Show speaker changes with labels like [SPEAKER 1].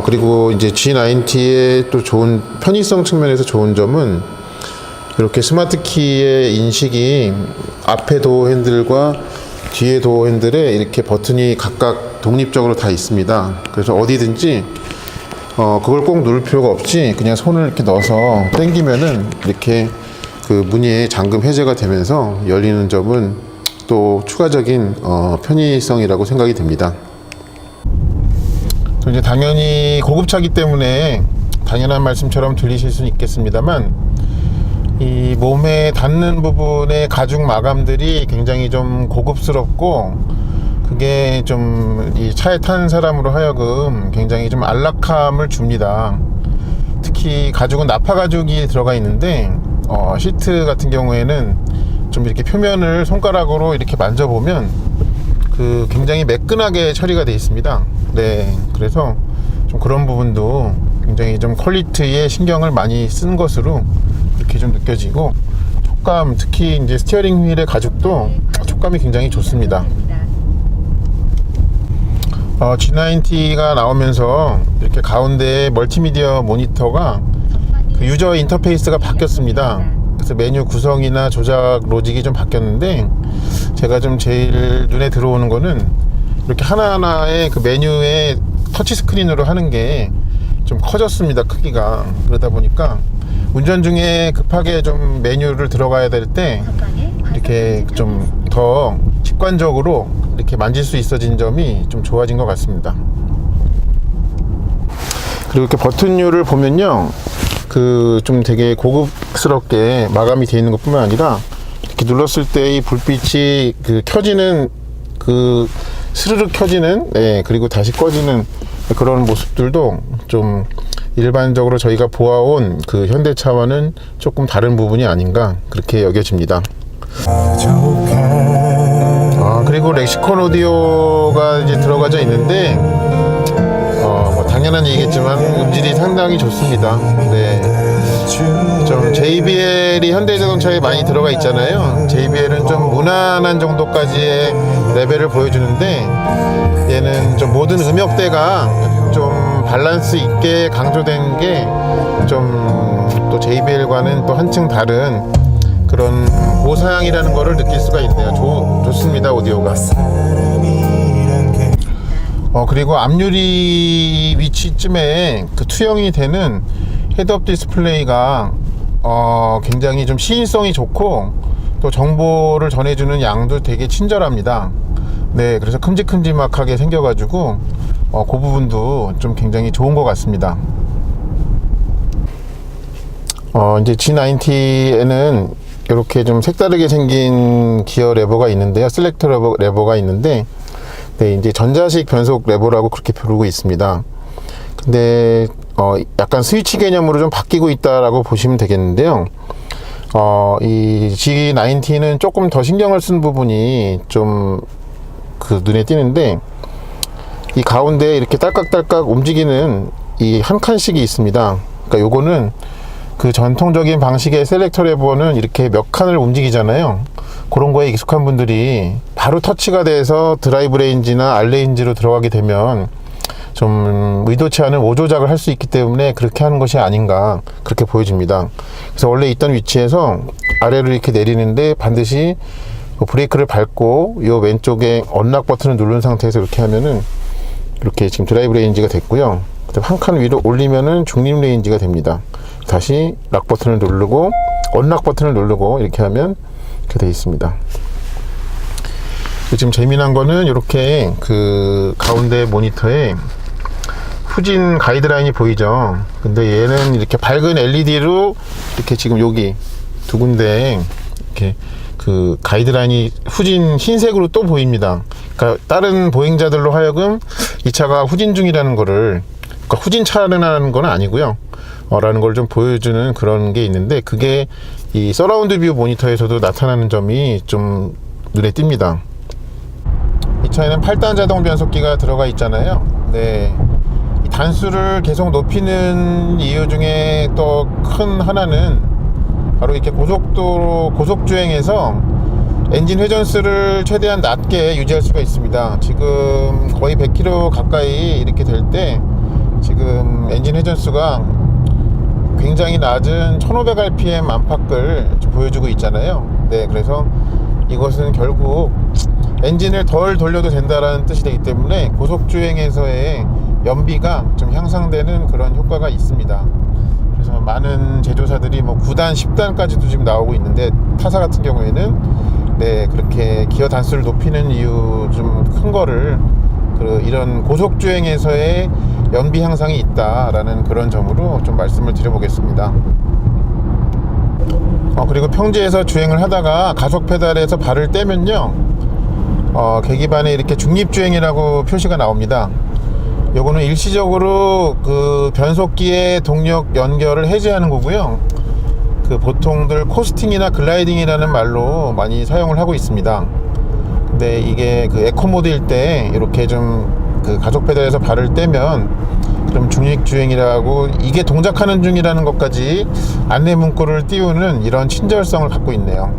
[SPEAKER 1] 그리고 이제 G90의 또 좋은 편의성 측면에서 좋은 점은 이렇게 스마트 키의 인식이 앞에 도어 핸들과 뒤에 도어 핸들에 이렇게 버튼이 각각 독립적으로 다 있습니다. 그래서 어디든지 그걸 꼭 누를 필요가 없이 그냥 손을 이렇게 넣어서 당기면은 이렇게 그 문이 잠금 해제가 되면서 열리는 점은 또 추가적인 편의성이라고 생각이 됩니다. 이제 당연히 고급차기 때문에 당연한 말씀처럼 들리실 수는 있겠습니다만 이 몸에 닿는 부분의 가죽 마감들이 굉장히 좀 고급스럽고 그게 좀 이 차에 탄 사람으로 하여금 굉장히 좀 안락함을 줍니다. 특히 가죽은 나파 가죽이 들어가 있는데 시트 같은 경우에는 좀 이렇게 표면을 손가락으로 이렇게 만져보면 그 굉장히 매끈하게 처리가 되어 있습니다. 네, 그래서 좀 그런 부분도 굉장히 좀 퀄리티에 신경을 많이 쓴 것으로 이렇게 좀 느껴지고 촉감, 특히 이제 스티어링 휠의 가죽도 촉감이 굉장히 좋습니다. G90가 나오면서 이렇게 가운데 멀티미디어 모니터가 그 유저 인터페이스가 바뀌었습니다. 그래서 메뉴 구성이나 조작 로직이 좀 바뀌었는데 제가 좀 제일 눈에 들어오는 거는 이렇게 하나하나의 그 메뉴에 터치 스크린으로 하는 게 좀 커졌습니다. 크기가. 그러다 보니까 운전 중에 급하게 좀 메뉴를 들어가야 될 때 이렇게 좀 더 직관적으로 이렇게 만질 수 있어진 점이 좀 좋아진 것 같습니다. 그리고 이렇게 버튼류를 보면요, 그 좀 되게 고급스럽게 마감이 되어 있는 것뿐만 아니라 이렇게 눌렀을 때 이 불빛이 그 켜지는 그 스르륵 켜지는, 네, 그리고 다시 꺼지는 그런 모습들도 좀 일반적으로 저희가 보아온 그 현대차와는 조금 다른 부분이 아닌가 그렇게 여겨집니다. 그리고 렉시콘 오디오가 이제 들어가져 있는데 뭐 당연한 얘기겠지만 음질이 상당히 좋습니다. 네, 좀 JBL이 현대자동차에 많이 들어가 있잖아요. JBL은 좀 무난한 정도까지의 레벨을 보여주는데 얘는 좀 모든 음역대가 좀 밸런스 있게 강조된 게 좀 또 JBL과는 또 한층 다른 그런 고사양이라는 거를 느낄 수가 있네요. 좋습니다, 오디오가. 그리고 앞유리 위치쯤에 그 투영이 되는 헤드업 디스플레이가 굉장히 좀 시인성이 좋고 또 정보를 전해주는 양도 되게 친절합니다. 네, 그래서 큼직큼직하게 생겨가지고 그 부분도 좀 굉장히 좋은 것 같습니다. 이제 G90에는 이렇게 좀 색다르게 생긴 기어 레버가 있는데요. 셀렉터 레버가 있는데, 네, 이제 전자식 변속 레버라고 그렇게 부르고 있습니다. 근데 약간 스위치 개념으로 좀 바뀌고 있다라고 보시면 되겠는데요. 이 G90는 조금 더 신경을 쓴 부분이 좀 그 눈에 띄는데, 이 가운데 이렇게 딸깍딸깍 움직이는 이 한 칸씩이 있습니다. 그러니까 요거는 그 전통적인 방식의 셀렉터 레버는 이렇게 몇 칸을 움직이잖아요. 그런 거에 익숙한 분들이 바로 터치가 돼서 드라이브 레인지나 R 레인지로 들어가게 되면 좀 의도치 않은 오조작을 할 수 있기 때문에 그렇게 하는 것이 아닌가 그렇게 보여집니다. 그래서 원래 있던 위치에서 아래로 이렇게 내리는데 반드시 브레이크를 밟고 이 왼쪽에 언락 버튼을 누른 상태에서 이렇게 하면은 이렇게 지금 드라이브 레인지가 됐고요. 한 칸 위로 올리면은 중립 레인지가 됩니다. 다시 락 버튼을 누르고 언락 버튼을 누르고 이렇게 하면 이렇게 되어 있습니다. 지금 재미난 거는 이렇게 그 가운데 모니터에 후진 가이드라인이 보이죠. 근데 얘는 이렇게 밝은 LED로 이렇게 지금 여기 두 군데 이렇게 그 가이드라인이 후진 흰색으로 또 보입니다. 그러니까 다른 보행자들로 하여금 이 차가 후진 중이라는 거를, 그러니까 후진 차라는 건 아니고요. 라는 걸 좀 보여주는 그런 게 있는데, 그게 이 서라운드 뷰 모니터에서도 나타나는 점이 좀 눈에 띕니다. 이 차에는 8단 자동 변속기가 들어가 있잖아요. 네, 이 단수를 계속 높이는 이유 중에 또 큰 하나는 바로 이렇게 고속도로 고속주행에서 엔진 회전수를 최대한 낮게 유지할 수가 있습니다. 지금 거의 100km 가까이 이렇게 될 때 지금 엔진 회전수가 굉장히 낮은 1500rpm 안팎을 보여주고 있잖아요. 네, 그래서 이것은 결국 엔진을 덜 돌려도 된다라는 뜻이 되기 때문에 고속주행에서의 연비가 좀 향상되는 그런 효과가 있습니다. 그래서 많은 제조사들이 뭐 9단, 10단까지도 지금 나오고 있는데, 타사 같은 경우에는 네, 그렇게 기어 단수를 높이는 이유 좀 큰 거를 이런 고속주행에서의 연비 향상이 있다라는 그런 점으로 좀 말씀을 드려보겠습니다. 그리고 평지에서 주행을 하다가 가속 페달에서 발을 떼면요, 계기판에 이렇게 중립주행이라고 표시가 나옵니다. 요거는 일시적으로 그 변속기의 동력 연결을 해제하는 거고요. 그 보통들 코스팅이나 글라이딩이라는 말로 많이 사용을 하고 있습니다. 근데 이게 그 에코 모드일 때 이렇게 좀 그 가속 페달에서 발을 떼면 그럼 중립주행이라고, 이게 동작하는 중이라는 것까지 안내 문구를 띄우는 이런 친절성을 갖고 있네요.